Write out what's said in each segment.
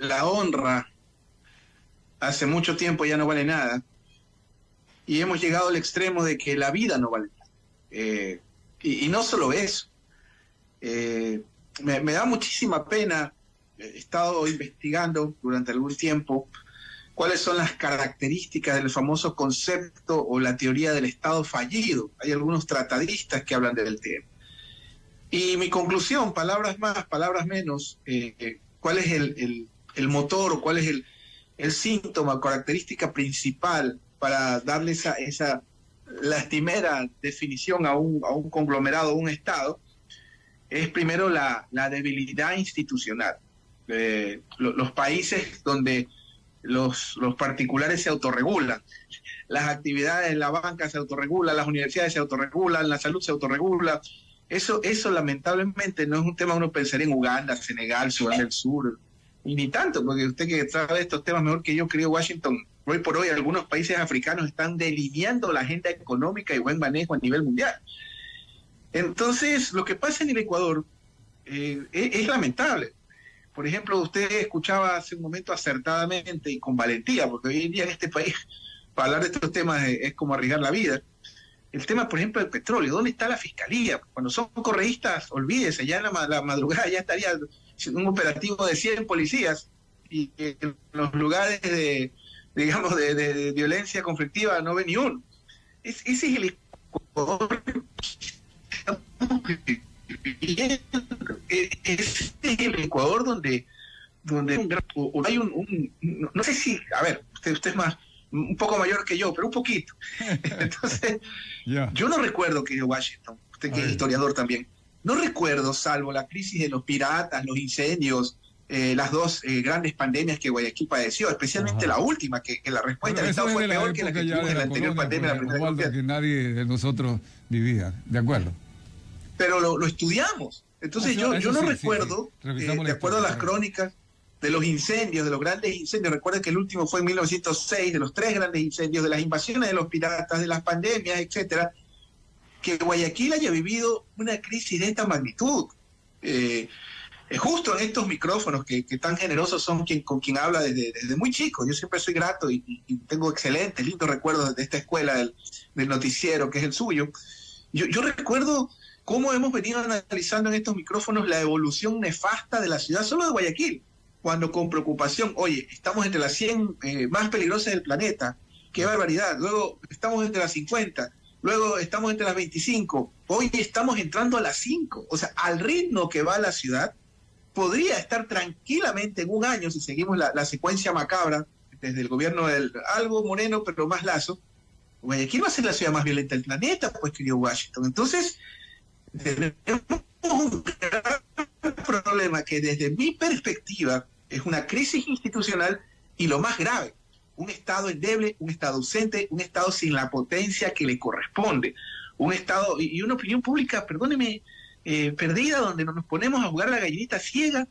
la honra hace mucho tiempo ya no vale nada, y hemos llegado al extremo de que la vida no vale nada. Y no solo eso, me da muchísima pena. He estado investigando durante algún tiempo cuáles son las características del famoso concepto o la teoría del Estado fallido. Hay algunos tratadistas que hablan del tema. Y mi conclusión, palabras más, palabras menos, cuál es el motor o cuál es el síntoma, característica principal para darle esa lastimera definición a un conglomerado, a un Estado, es primero la debilidad institucional. Los países donde los particulares se autorregulan, las actividades en la banca se autorregulan, las universidades se autorregulan, la salud se autorregula. Eso lamentablemente no es un tema, uno pensaría en Uganda, Senegal, Sudán del Sur, y ni tanto, porque usted que sabe estos temas mejor que yo, querido Washington, hoy por hoy algunos países africanos están delineando la agenda económica y buen manejo a nivel mundial. Entonces, lo que pasa en el Ecuador es lamentable. Por ejemplo, usted escuchaba hace un momento acertadamente y con valentía, porque hoy en día en este país, para hablar de estos temas es como arriesgar la vida. El tema, por ejemplo, del petróleo. ¿Dónde está la fiscalía? Cuando son correístas, olvídese, ya en la madrugada ya estaría un operativo de 100 policías y en los lugares de violencia conflictiva no ve ni uno. Ese es el Ecuador. Ese es el Ecuador donde hay no sé si, a ver, usted es más un poco mayor que yo, pero un poquito. Entonces, yo no recuerdo, querido Washington, usted que es historiador también, no recuerdo, salvo la crisis de los piratas, los incendios, las dos grandes pandemias que Guayaquil padeció, especialmente la última, que la respuesta del Estado fue peor que la que tuvimos en la anterior pandemia. La primera que nadie de nosotros vivía, ¿de acuerdo? Pero lo estudiamos. Entonces yo no recuerdo, de acuerdo a las crónicas, de los incendios, de los grandes incendios. Recuerden que el último fue en 1906, de los 3 grandes incendios, de las invasiones de los piratas, de las pandemias, etcétera, que Guayaquil haya vivido una crisis de esta magnitud. Justo en estos micrófonos que tan generosos son con quien habla desde muy chico. Yo siempre soy grato y tengo excelentes, lindos recuerdos de esta escuela del noticiero que es el suyo. Yo recuerdo cómo hemos venido analizando en estos micrófonos la evolución nefasta de la ciudad solo de Guayaquil, cuando con preocupación, oye, estamos entre las 100 más peligrosas del planeta, qué barbaridad, luego estamos entre las 50, luego estamos entre las 25, hoy estamos entrando a las 5, o sea, al ritmo que va la ciudad, podría estar tranquilamente en un año, si seguimos la secuencia macabra, desde el gobierno del algo Moreno, pero más Lazo, Guayaquil va a ser la ciudad más violenta del planeta, pues, querido Washington. Entonces, tenemos un gran problema que desde mi perspectiva es una crisis institucional y lo más grave, un Estado endeble, un Estado ausente, un Estado sin la potencia que le corresponde, un Estado y una opinión pública, perdóneme, perdida, donde nos ponemos a jugar la gallinita ciega,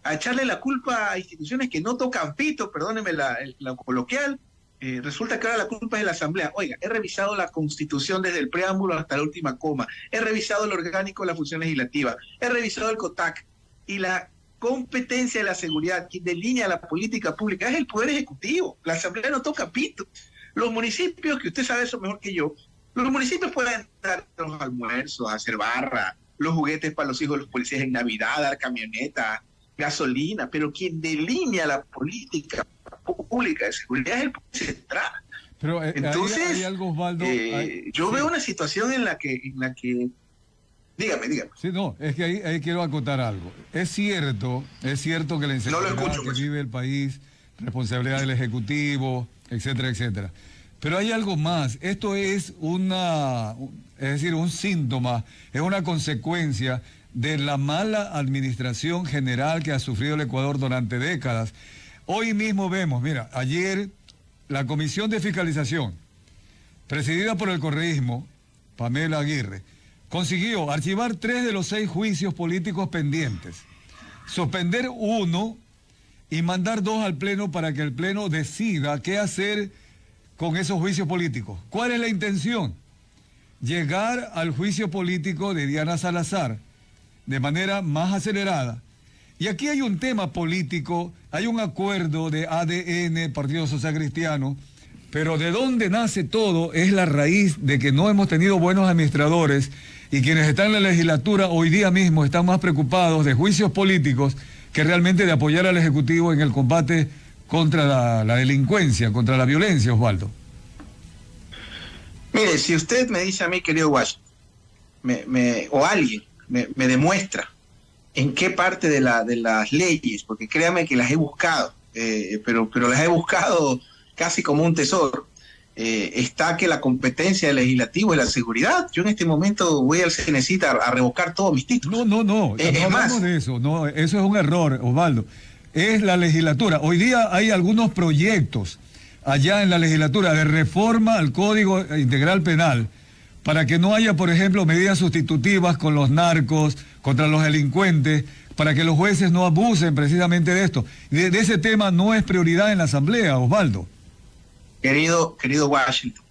a echarle la culpa a instituciones que no tocan pito, perdóneme la coloquial. Resulta que ahora la culpa es de la Asamblea. Oiga, he revisado la Constitución desde el preámbulo hasta la última coma, he revisado el orgánico de la función legislativa, he revisado el COTAC, y la competencia de la seguridad, quien delinea la política pública, es el Poder Ejecutivo. La Asamblea no toca pito. Los municipios, que usted sabe eso mejor que yo, los municipios pueden dar los almuerzos, hacer barra, los juguetes para los hijos de los policías en Navidad, dar camionetas, gasolina, pero quien delinea la política pública de seguridad es el Poder Central. Pero entonces, hay algo, Osvaldo, yo veo una situación en la que dígame. Sí, no, es que ahí quiero acotar algo. Es cierto que la inseguridad que vive el país, responsabilidad del Ejecutivo, etcétera, etcétera. Pero hay algo más. Esto es un síntoma, es una consecuencia de la mala administración general que ha sufrido el Ecuador durante décadas. Hoy mismo vemos, mira, ayer la Comisión de Fiscalización, presidida por el correísmo, Pamela Aguirre, consiguió archivar 3 de los 6 juicios políticos pendientes, suspender 1 y mandar 2 al Pleno para que el Pleno decida qué hacer con esos juicios políticos. ¿Cuál es la intención? Llegar al juicio político de Diana Salazar de manera más acelerada Y aquí hay un tema político, hay un acuerdo de ADN, Partido Social Cristiano, pero de dónde nace todo es la raíz de que no hemos tenido buenos administradores y quienes están en la legislatura hoy día mismo están más preocupados de juicios políticos que realmente de apoyar al Ejecutivo en el combate contra la delincuencia, contra la violencia, Osvaldo. Mire, si usted me dice a mí, querido Washington, o alguien me demuestra en qué parte de las leyes, porque créame que las he buscado, pero las he buscado casi como un tesoro, está que la competencia del legislativo es la seguridad. Yo en este momento voy al CNCIT a revocar todos mis títulos. No hablamos de eso, no, eso es un error, Osvaldo. Es la legislatura. Hoy día hay algunos proyectos allá en la legislatura de reforma al Código Integral Penal para que no haya, por ejemplo, medidas sustitutivas con los narcos, contra los delincuentes, para que los jueces no abusen precisamente de esto. De ese tema no es prioridad en la Asamblea, Osvaldo. Querido Washington,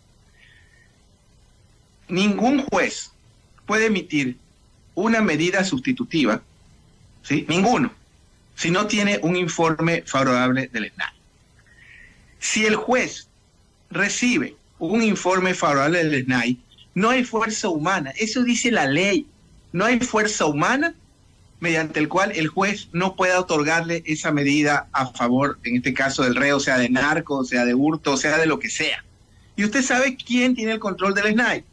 ningún juez puede emitir una medida sustitutiva, ¿sí? Ninguno, si no tiene un informe favorable del SNAI. Si el juez recibe un informe favorable del SNAI, no hay fuerza humana, eso dice la ley, no hay fuerza humana mediante el cual el juez no pueda otorgarle esa medida a favor, en este caso del reo, sea de narco, sea de hurto, sea de lo que sea. Y usted sabe quién tiene el control del SNAI.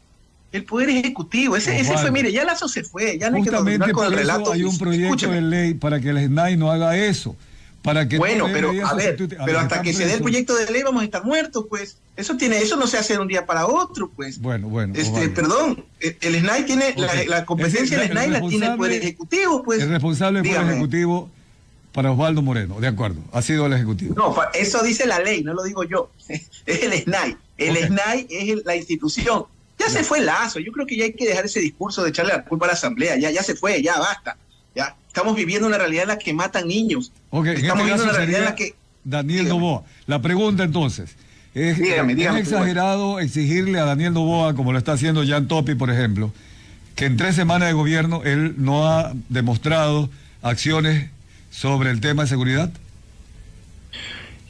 El Poder Ejecutivo. Ese fue, mire, ya Lazo se fue, ya no hay que continuar con el relato. Hay un proyecto de ley para que el SNAI no haga eso. Para que bueno, pero a ver, pero hasta que se dé el proyecto de ley vamos a estar muertos, pues. Eso no se hace de un día para otro, pues. Bueno. Perdón, el SNAI tiene, la competencia del SNAI la tiene el Poder Ejecutivo, pues. El responsable del Poder Ejecutivo para Osvaldo Moreno, de acuerdo, ha sido el Ejecutivo. No, eso dice la ley, no lo digo yo. Es el SNAI. El SNAI es la institución. Ya se fue Lazo, yo creo que ya hay que dejar ese discurso de echarle la culpa a la Asamblea, ya se fue, ya basta. Ya estamos viviendo una realidad en la que matan niños. Estamos viviendo una realidad en la que... Daniel Noboa. La pregunta entonces, ¿es exagerado exigirle a Daniel Noboa, como lo está haciendo Jan Topi, por ejemplo, que en 3 semanas de gobierno él no ha demostrado acciones sobre el tema de seguridad?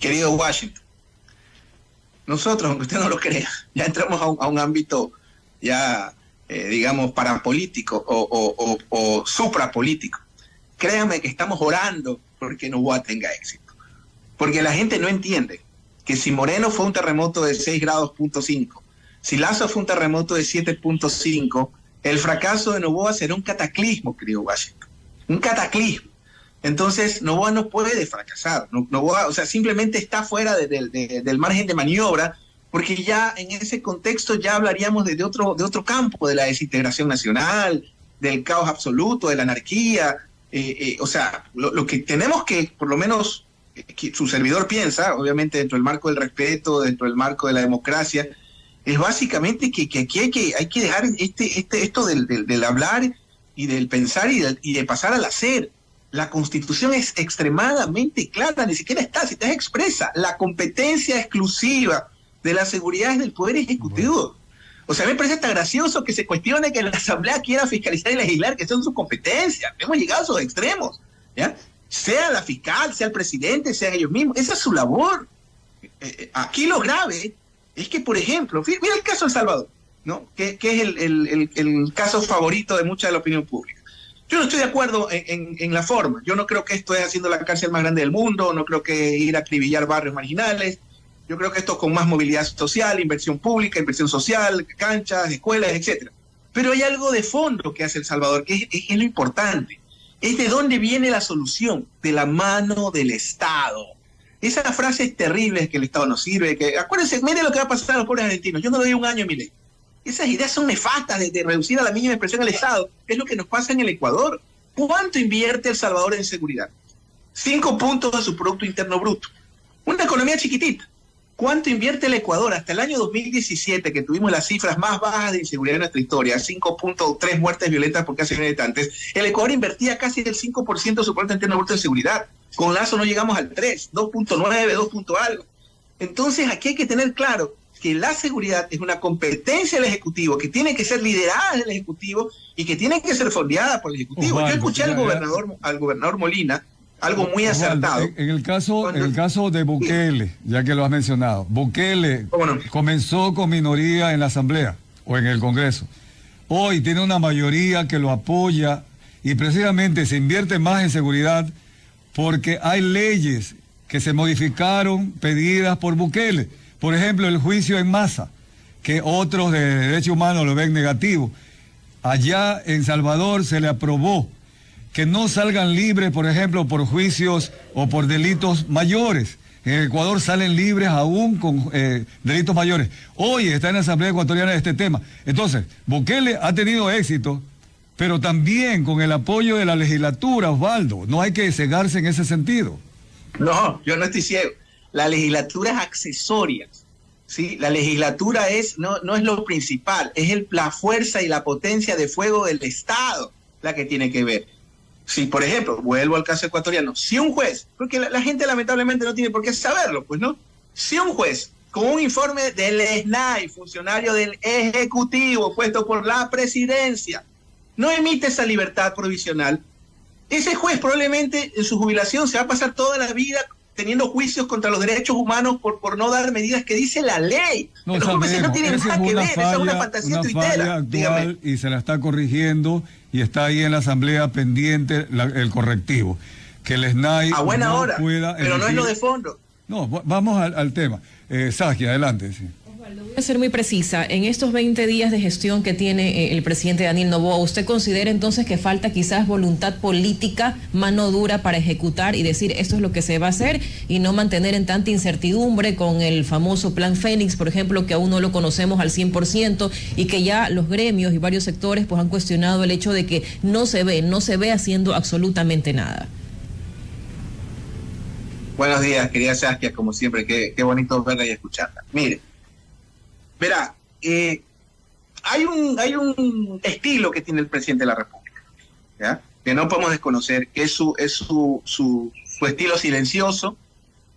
Querido Washington, nosotros, aunque usted no lo crea, ya entramos a un ámbito ya... digamos, parapolítico o suprapolítico. Créanme que estamos orando porque Noboa tenga éxito. Porque la gente no entiende que si Moreno fue un terremoto de 6 grados punto 5, si Lazo fue un terremoto de 7.5, el fracaso de Noboa será un cataclismo, querido Washington. Un cataclismo. Entonces, Noboa no puede fracasar. Noboa, o sea, simplemente está fuera del margen de maniobra, porque ya en ese contexto ya hablaríamos de otro campo, de la desintegración nacional, del caos absoluto, de la anarquía. O sea, lo que tenemos que, por lo menos, que su servidor piensa, obviamente dentro del marco del respeto, dentro del marco de la democracia, es básicamente que aquí hay que dejar esto del hablar y del pensar y de pasar al hacer. La Constitución es extremadamente clara, ni siquiera está expresa. La competencia exclusiva de la seguridad es del Poder Ejecutivo. O sea, me parece hasta gracioso que se cuestione que la Asamblea quiera fiscalizar y legislar, que son sus competencias. Hemos llegado a esos extremos, ¿ya? Sea la fiscal, sea el presidente, sean ellos mismos. Esa es su labor. Aquí lo grave es que, por ejemplo, mira el caso de El Salvador, ¿no? Que es el caso favorito de mucha de la opinión pública. Yo no estoy de acuerdo en la forma. Yo no creo que esto es haciendo la cárcel más grande del mundo, no creo que ir a acribillar barrios marginales. Yo creo que esto con más movilidad social, inversión pública, inversión social, canchas, escuelas, etcétera. Pero hay algo de fondo que hace El Salvador, que es lo importante. Es de dónde viene la solución, de la mano del Estado. Esas frases terribles que el Estado no sirve, que acuérdense, miren lo que va a pasar a los pobres argentinos. Yo no le doy un año a mi ley. Esas ideas son nefastas de reducir a la mínima expresión al Estado. Es lo que nos pasa en el Ecuador. ¿Cuánto invierte El Salvador en seguridad? 5 puntos de su Producto Interno Bruto. Una economía chiquitita. ¿Cuánto invierte el Ecuador? Hasta el año 2017, que tuvimos las cifras más bajas de inseguridad en nuestra historia, 5.3 muertes violentas por cada 100.000 habitantes, el Ecuador invertía casi el 5% de su Producto Interno Bruto en seguridad. Con Lazo no llegamos al 3, 2.9, 2 algo. Entonces aquí hay que tener claro que la seguridad es una competencia del Ejecutivo, que tiene que ser liderada del Ejecutivo y que tiene que ser fondeada por el Ejecutivo. Yo escuché al gobernador Molina algo muy acertado. En el caso de Bukele, ya que lo has mencionado, Bukele comenzó con minoría en la Asamblea o en el Congreso. Hoy tiene una mayoría que lo apoya y precisamente se invierte más en seguridad porque hay leyes que se modificaron pedidas por Bukele. Por ejemplo, el juicio en masa, que otros de derechos humanos lo ven negativo. Allá en Salvador se le aprobó que no salgan libres, por ejemplo, por juicios o por delitos mayores. En Ecuador salen libres aún con delitos mayores. Hoy está en la Asamblea Ecuatoriana este tema. Entonces, Bukele ha tenido éxito, pero también con el apoyo de la legislatura, Osvaldo. No hay que cegarse en ese sentido. No, yo no estoy ciego. La legislatura es accesoria. ¿Sí? La legislatura no es lo principal, es la fuerza y la potencia de fuego del Estado la que tiene que ver. Si, por ejemplo, vuelvo al caso ecuatoriano, si un juez, porque la gente lamentablemente no tiene por qué saberlo, pues no, si un juez con un informe del SNAI, funcionario del Ejecutivo puesto por la presidencia, no emite esa libertad provisional, ese juez probablemente en su jubilación se va a pasar toda la vida teniendo juicios contra los derechos humanos por no dar medidas que dice la ley. No sabemos, no tiene nada que ver, esa es una fantasía tuitera. Actual y se la está corrigiendo y está ahí en la Asamblea pendiente el correctivo. Que el SNAI a buena hora, pueda pero emitir... no es lo de fondo. No, vamos al tema. Saskia, adelante. Sí. Voy a ser muy precisa. En estos 20 días de gestión que tiene el presidente Daniel Noboa, ¿usted considera entonces que falta quizás voluntad política, mano dura para ejecutar y decir esto es lo que se va a hacer y no mantener en tanta incertidumbre con el famoso Plan Fénix, por ejemplo, que aún no lo conocemos al 100% y que ya los gremios y varios sectores pues han cuestionado el hecho de que no se ve haciendo absolutamente nada? Buenos días, querida Saskia, como siempre, qué bonito verla y escucharla. Mire, verá, hay un estilo que tiene el presidente de la República, ¿ya? Que no podemos desconocer, que es su estilo silencioso,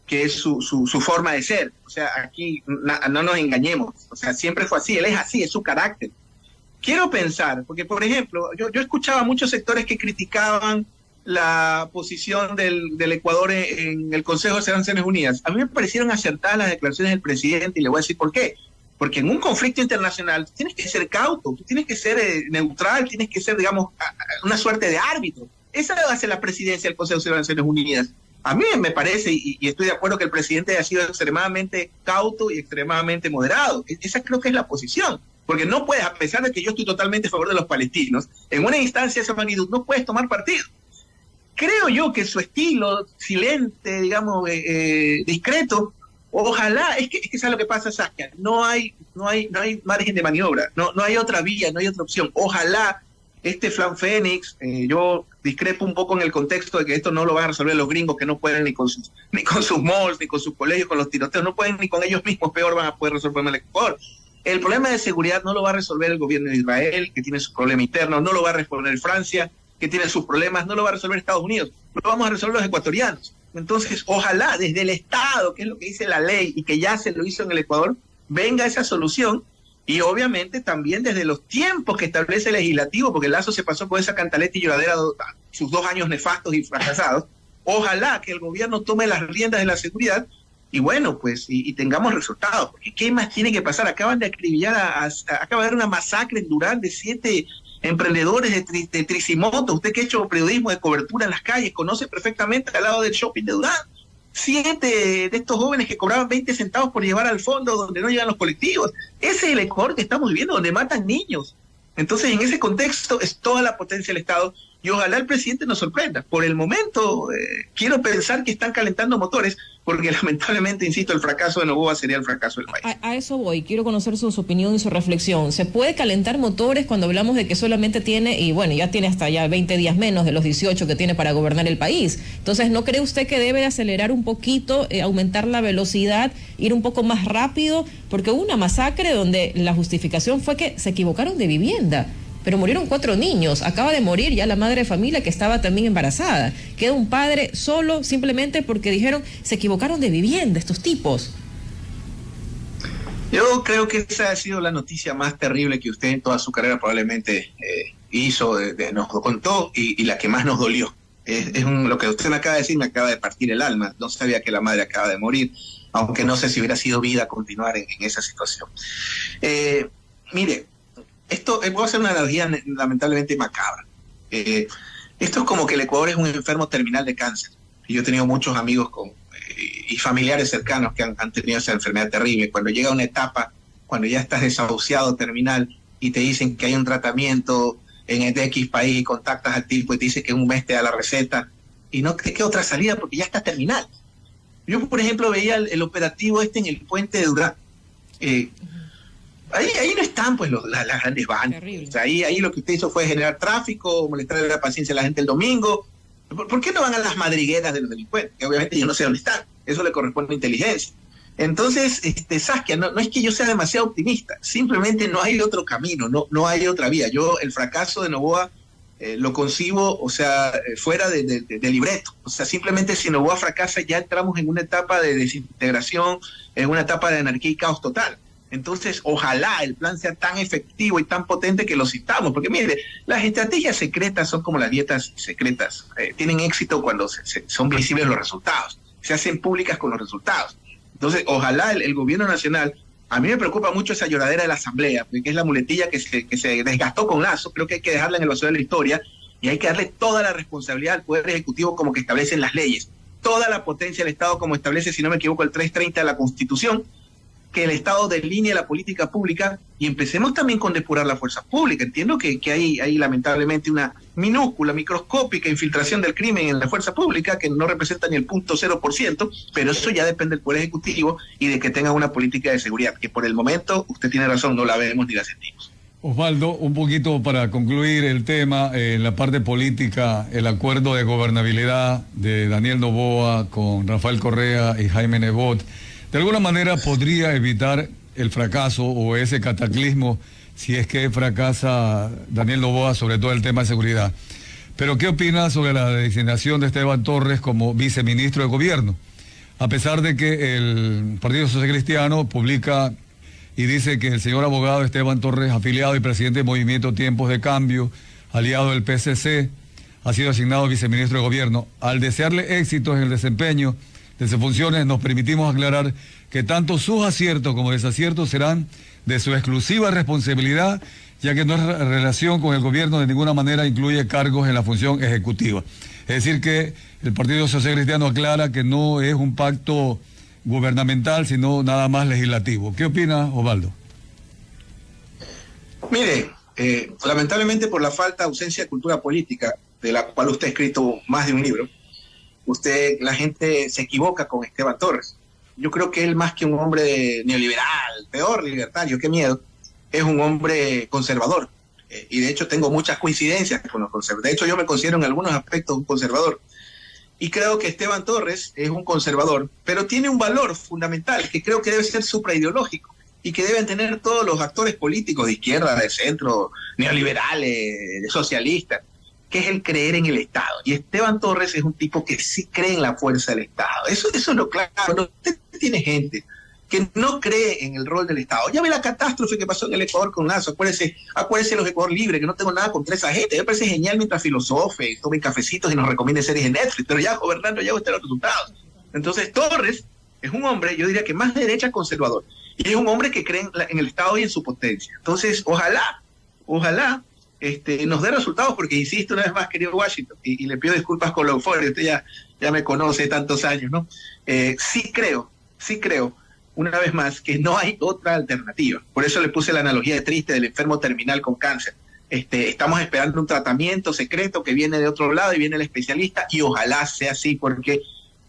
que es su forma de ser. O sea, aquí no nos engañemos, o sea, siempre fue así, él es así, es su carácter. Quiero pensar, porque por ejemplo, yo escuchaba a muchos sectores que criticaban la posición del Ecuador en el Consejo de Naciones Unidas. A mí me parecieron acertadas las declaraciones del presidente y le voy a decir por qué. Porque en un conflicto internacional tienes que ser cauto, tú tienes que ser neutral, tienes que ser, digamos, una suerte de árbitro. Esa debe ser la presidencia del Consejo de Naciones Unidas. A mí me parece, y estoy de acuerdo, que el presidente ha sido extremadamente cauto y extremadamente moderado. Esa creo que es la posición. Porque no puedes, a pesar de que yo estoy totalmente a favor de los palestinos, en una instancia de esa magnitud no puedes tomar partido. Creo yo que su estilo silente, digamos, discreto, ojalá, es que ¿sabes lo que pasa, Saskia? No hay margen de maniobra, no hay otra vía, no hay otra opción. Ojalá este Plan Fénix, yo discrepo un poco en el contexto de que esto no lo van a resolver los gringos, que no pueden ni con sus malls, ni con sus colegios, con los tiroteos, no pueden ni con ellos mismos, peor van a poder resolver el Ecuador. El problema de seguridad no lo va a resolver el gobierno de Israel, que tiene su problema interno, no lo va a resolver Francia, que tiene sus problemas, no lo va a resolver Estados Unidos, lo vamos a resolver los ecuatorianos. Entonces, ojalá desde el Estado, que es lo que dice la ley y que ya se lo hizo en el Ecuador, venga esa solución, y obviamente también desde los tiempos que establece el legislativo, porque Lazo se pasó con esa cantaleta y lloradera sus 2 años nefastos y fracasados. Ojalá que el gobierno tome las riendas de la seguridad y bueno, pues, y tengamos resultados, porque ¿qué más tiene que pasar? Acaban de acribillar, acaba de haber una masacre en Durán de 7 emprendedores de Tricimoto. Usted que ha hecho periodismo de cobertura en las calles, conoce perfectamente al lado del shopping de Durán. 7 de estos jóvenes que cobraban 20 centavos por llevar al fondo donde no llegan los colectivos. Ese es el Ecuador que estamos viviendo, donde matan niños. Entonces, en ese contexto es toda la potencia del Estado y ojalá el presidente nos sorprenda. Por el momento, quiero pensar que están calentando motores, porque lamentablemente, insisto, el fracaso de Noboa sería el fracaso del país. A eso voy, quiero conocer su opinión y su reflexión. ¿Se puede calentar motores cuando hablamos de que solamente tiene, y bueno, ya tiene hasta ya 20 días menos de los 18 que tiene para gobernar el país? Entonces, ¿no cree usted que debe acelerar un poquito, aumentar la velocidad, ir un poco más rápido? Porque hubo una masacre donde la justificación fue que se equivocaron de vivienda. Pero murieron 4 niños, acaba de morir ya la madre de familia que estaba también embarazada. Queda un padre solo simplemente porque dijeron, se equivocaron de vivienda estos tipos. Yo creo que esa ha sido la noticia más terrible que usted en toda su carrera probablemente hizo, nos contó y la que más nos dolió. Lo que usted me acaba de decir me acaba de partir el alma. No sabía que la madre acaba de morir, aunque no sé si hubiera sido vida continuar en esa situación. Mire, voy a hacer una analogía lamentablemente macabra. Esto es como que el Ecuador es un enfermo terminal de cáncer. Y yo he tenido muchos amigos y familiares cercanos que han tenido esa enfermedad terrible. Cuando llega una etapa, cuando ya estás desahuciado terminal y te dicen que hay un tratamiento en el de X país y contactas al tipo y te dice que en un mes te da la receta y no te queda otra salida porque ya está terminal. Yo, por ejemplo, veía el operativo en el puente de Durán. Ahí no están pues las grandes bandas. O sea, ahí lo que usted hizo fue generar tráfico, molestarle la paciencia a la gente el domingo. ¿Por qué no van a las madrigueras de los delincuentes? Que obviamente yo no sé dónde están. Eso le corresponde a inteligencia. Entonces, Saskia, no es que yo sea demasiado optimista, simplemente no hay otro camino, no hay otra vía. Yo el fracaso de Noboa lo concibo, o sea, fuera de libreto. O sea, simplemente si Noboa fracasa ya entramos en una etapa de desintegración, en una etapa de anarquía y caos total. Entonces, ojalá el plan sea tan efectivo y tan potente que lo citamos, porque mire, las estrategias secretas son como las dietas secretas, tienen éxito cuando son visibles los resultados, se hacen públicas con los resultados. Entonces, ojalá el gobierno nacional, a mí me preocupa mucho esa lloradera de la asamblea, porque es la muletilla que se desgastó con Lazo. Creo que hay que dejarla en el vacío de la historia y hay que darle toda la responsabilidad al Poder Ejecutivo como que establecen las leyes, toda la potencia del Estado como establece, si no me equivoco, el 330 de la Constitución, que el Estado delinee la política pública y empecemos también con depurar la fuerza pública. Entiendo que hay lamentablemente una minúscula, microscópica infiltración del crimen en la fuerza pública que no representa ni el 0.0%, pero eso ya depende del Poder Ejecutivo y de que tenga una política de seguridad, que por el momento, usted tiene razón, no la vemos ni la sentimos. Osvaldo, un poquito para concluir el tema, en la parte política, el acuerdo de gobernabilidad de Daniel Noboa con Rafael Correa y Jaime Nebot, de alguna manera podría evitar el fracaso o ese cataclismo si es que fracasa Daniel Noboa, sobre todo el tema de seguridad. Pero ¿qué opina sobre la designación de Esteban Torres como viceministro de gobierno? A pesar de que el Partido Social Cristiano publica y dice que el señor abogado Esteban Torres, afiliado y presidente del Movimiento Tiempos de Cambio, aliado del PCC, ha sido asignado viceministro de gobierno. Al desearle éxitos en el desempeño de sus funciones, nos permitimos aclarar que tanto sus aciertos como desaciertos serán de su exclusiva responsabilidad, ya que nuestra relación con el gobierno de ninguna manera incluye cargos en la función ejecutiva. Es decir que el Partido Social Cristiano aclara que no es un pacto gubernamental, sino nada más legislativo. ¿Qué opina, Osvaldo? Mire, lamentablemente por la falta de ausencia de cultura política, de la cual usted ha escrito más de un libro, la gente se equivoca con Esteban Torres. Yo creo que él, más que un hombre neoliberal, peor libertario, qué miedo, es un hombre conservador. Y de hecho tengo muchas coincidencias con los conservadores. De hecho yo me considero en algunos aspectos un conservador. Y creo que Esteban Torres es un conservador, pero tiene un valor fundamental que creo que debe ser supraideológico y que deben tener todos los actores políticos de izquierda, de centro, neoliberales, socialistas, que es el creer en el Estado. Y Esteban Torres es un tipo que sí cree en la fuerza del Estado. Eso es lo claro. Usted tiene gente que no cree en el rol del Estado. Ya ve la catástrofe que pasó en el Ecuador con Lazo. Acuérdese los Ecuador Libre, que no tengo nada contra esa gente. Me parece genial mientras filosofe, tomen cafecitos y nos recomiende series en Netflix, pero ya gobernando ya usted los resultados. Entonces Torres es un hombre, yo diría que más derecha conservador, y es un hombre que cree en el Estado y en su potencia. Entonces, ojalá nos dé resultados, porque insisto una vez más, querido Washington, y le pido disculpas con la euforia, usted ya me conoce tantos años, ¿no? Sí creo, una vez más, que no hay otra alternativa. Por eso le puse la analogía triste del enfermo terminal con cáncer. Estamos esperando un tratamiento secreto que viene de otro lado y viene el especialista, y ojalá sea así, porque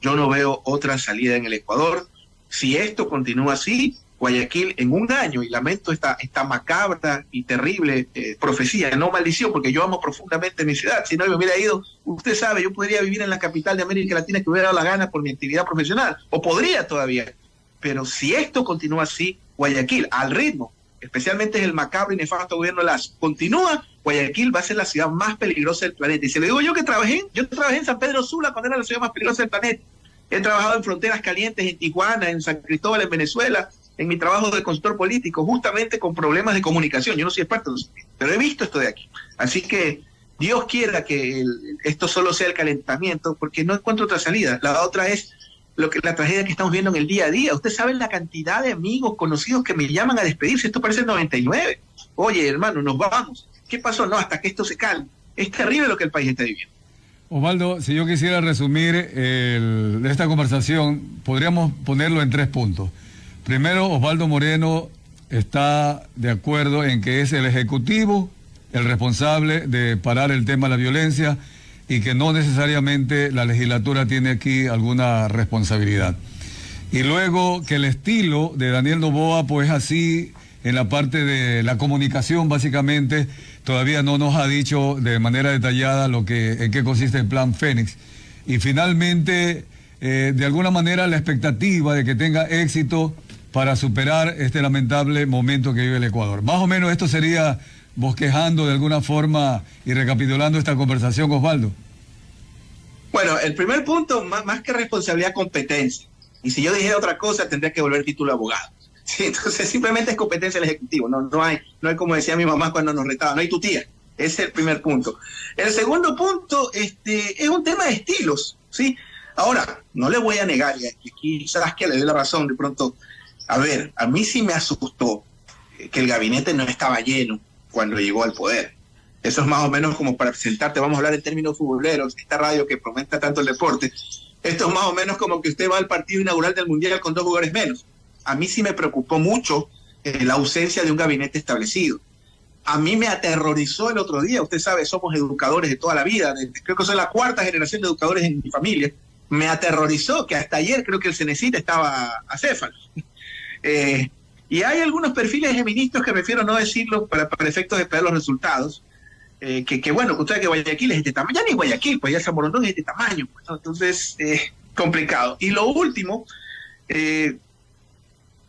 yo no veo otra salida en el Ecuador. Si esto continúa así, Guayaquil en un año, y lamento esta macabra y terrible profecía, no maldición, porque yo amo profundamente mi ciudad. Si no me hubiera ido, usted sabe, yo podría vivir en la capital de América Latina que hubiera dado la gana por mi actividad profesional, o podría todavía. Pero si esto continúa así, Guayaquil, al ritmo, especialmente es el macabro y nefasto gobierno de Lazo, continúa, Guayaquil va a ser la ciudad más peligrosa del planeta. Y se lo digo yo que trabajé en San Pedro Sula cuando era la ciudad más peligrosa del planeta. He trabajado en fronteras calientes en Tijuana, en San Cristóbal, en Venezuela, en mi trabajo de consultor político, justamente con problemas de comunicación. Yo no soy experto, pero he visto esto de aquí. Así que Dios quiera que esto solo sea el calentamiento, porque no encuentro otra salida. La otra es la tragedia que estamos viendo en el día a día. Usted sabe la cantidad de amigos, conocidos que me llaman a despedirse. Esto parece el 99. Oye, hermano, nos vamos. ¿Qué pasó? No, hasta que esto se calme. Es terrible lo que el país está viviendo. Osvaldo, si yo quisiera resumir esta conversación, podríamos ponerlo en 3 puntos. Primero, Osvaldo Moreno está de acuerdo en que es el Ejecutivo el responsable de parar el tema de la violencia y que no necesariamente la legislatura tiene aquí alguna responsabilidad. Y luego que el estilo de Daniel Noboa, pues así, en la parte de la comunicación básicamente, todavía no nos ha dicho de manera detallada en qué consiste el Plan Fénix. Y finalmente, de alguna manera, la expectativa de que tenga éxito para superar este lamentable momento que vive el Ecuador. Más o menos esto sería bosquejando de alguna forma y recapitulando esta conversación, Osvaldo. Bueno, el primer punto, más que responsabilidad, competencia. Y si yo dijera otra cosa, tendría que volver título de abogado. Sí, entonces simplemente es competencia del Ejecutivo. No hay como decía mi mamá cuando nos retaba, no hay tu tía. Ese es el primer punto. El segundo punto es un tema de estilos, ¿sí? Ahora, no le voy a negar, y aquí Saskia le doy la razón de pronto. A ver, a mí sí me asustó que el gabinete no estaba lleno cuando llegó al poder. Eso es más o menos como para presentarte, vamos a hablar en términos futboleros, esta radio que promete tanto el deporte. Esto es más o menos como que usted va al partido inaugural del Mundial con 2 jugadores menos. A mí sí me preocupó mucho la ausencia de un gabinete establecido. A mí me aterrorizó el otro día, usted sabe, somos educadores de toda la vida, creo que soy la 4ª generación de educadores en mi familia. Me aterrorizó que hasta ayer creo que el Cenecita estaba acéfalo. Y hay algunos perfiles de ministros que prefiero no decirlo para efectos de esperar los resultados, que bueno, que usted sabe que Guayaquil es este tamaño, ya ni Guayaquil, pues ya San Borondón es este tamaño, pues, ¿no? Entonces, complicado. Y lo último,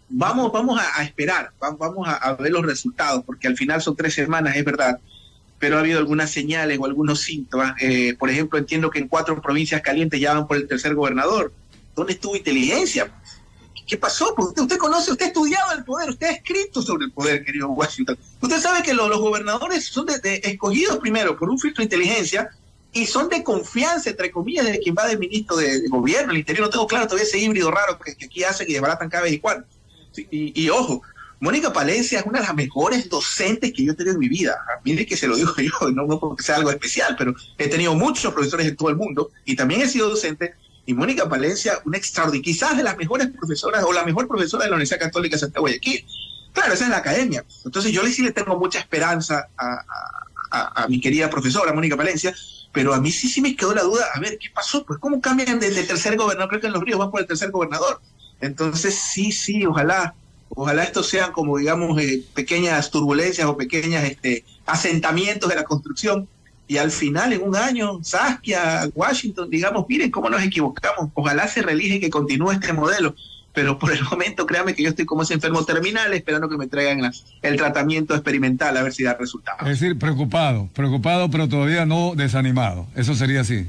vamos a esperar, vamos a ver los resultados, porque al final son 3 semanas, es verdad, pero ha habido algunas señales o algunos síntomas. Por ejemplo, entiendo que en 4 provincias calientes ya van por el tercer gobernador. ¿Dónde estuvo inteligencia? ¿Qué pasó? Pues usted conoce, usted ha estudiado el poder, usted ha escrito sobre el poder, querido Washington. Usted sabe que los gobernadores son escogidos primero por un filtro de inteligencia y son de confianza, entre comillas, de quien va de ministro de gobierno. El interior no tengo claro todavía ese híbrido raro que aquí hacen y desbaratan cada vez y cuando. Sí, y ojo, Mónica Palencia es una de las mejores docentes que yo he tenido en mi vida. Mire que se lo digo yo, no porque sea algo especial, pero he tenido muchos profesores en todo el mundo y también he sido docente. Y Mónica Palencia, una extraordinaria, quizás de las mejores profesoras o la mejor profesora de la Universidad Católica de Santa Guayaquil. Claro, esa es la academia. Entonces yo sí le tengo mucha esperanza a mi querida profesora Mónica Palencia, pero a mí sí me quedó la duda, a ver, ¿qué pasó? Pues ¿cómo cambian de tercer gobernador? Creo que en Los Ríos van por el tercer gobernador. Entonces sí, ojalá estos sean como, digamos, pequeñas turbulencias o pequeños asentamientos de la construcción. Y al final, en un año, Saskia, Washington, digamos, miren cómo nos equivocamos. Ojalá se reelige y que continúe este modelo. Pero por el momento, créame que yo estoy como ese enfermo terminal esperando que me traigan el tratamiento experimental a ver si da resultados. Es decir, preocupado, pero todavía no desanimado. Eso sería así.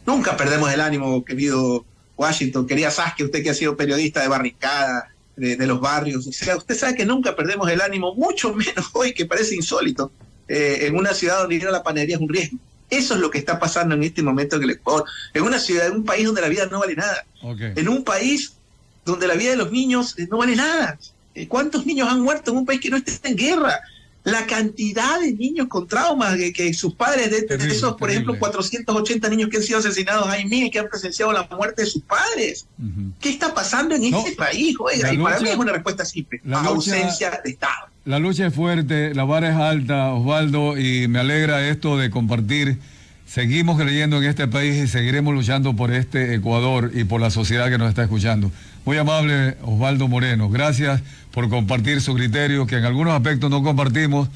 Nunca perdemos el ánimo, querido Washington. Querida Saskia, usted que ha sido periodista de barricada, de los barrios. O sea, usted sabe que nunca perdemos el ánimo, mucho menos hoy, que parece insólito. En una ciudad donde ir a la panadería es un riesgo. Eso es lo que está pasando en este momento en el Ecuador. En una ciudad, en un país donde la vida no vale nada. Okay. En un país donde la vida de los niños no vale nada. ¿Cuántos niños han muerto en un país que no está en guerra? La cantidad de niños con traumas que sus padres, de esos, por ejemplo, 480 niños que han sido asesinados, hay miles que han presenciado la muerte de sus padres. ¿Qué está pasando en este país? Oiga, y para mí es una respuesta simple. Ausencia de Estado. La lucha es fuerte, la vara es alta, Osvaldo, y me alegra esto de compartir. Seguimos creyendo en este país y seguiremos luchando por este Ecuador y por la sociedad que nos está escuchando. Muy amable, Osvaldo Moreno. Gracias por compartir su criterio, que en algunos aspectos no compartimos,